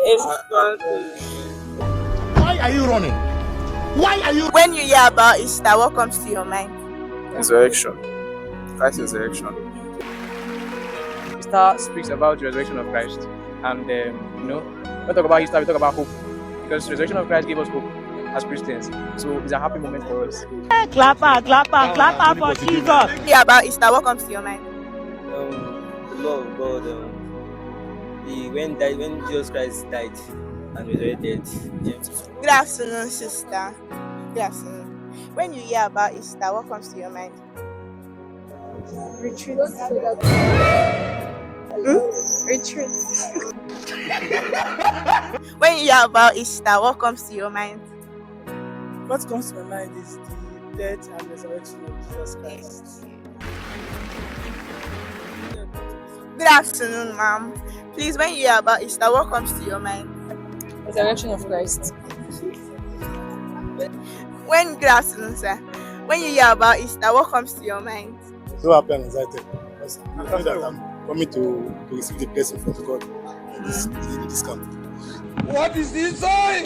Why are you running? Why are you? When you hear about Easter, what comes to your mind? Resurrection. Christ's resurrection. Easter speaks about the resurrection of Christ, and when we talk about Easter, we talk about hope, because the resurrection of Christ gave us hope as Christians. So it's a happy moment for us. Clapper for Jesus. When you hear about Easter, what comes to your mind? The love of God. When Jesus Christ died and resurrected. Good afternoon, sister. Good afternoon. When you hear about Easter, what comes to your mind? Retreat. Retreat. When you hear about Easter, what comes to your mind? What comes to my mind is the death and resurrection of Jesus Christ. Good afternoon, ma'am. Please, when you hear about Easter, what comes to your mind? Resurrection of Christ. Good afternoon, sir. When you hear about Easter, what comes to your mind? So happy and excited because I know that I'm coming to receive the blessing from God in this camp. What is this sign?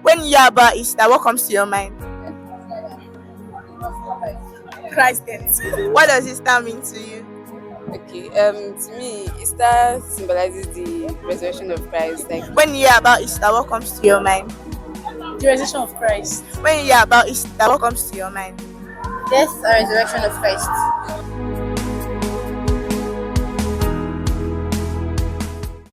When you hear about Easter, what comes to your mind? Christ death. What does Easter mean to you? Okay. To me, Easter symbolizes the resurrection of Christ. Like When you hear about Easter, what comes to your mind? the resurrection of Christ. When you hear about Easter, what comes to your mind? Death and resurrection of Christ.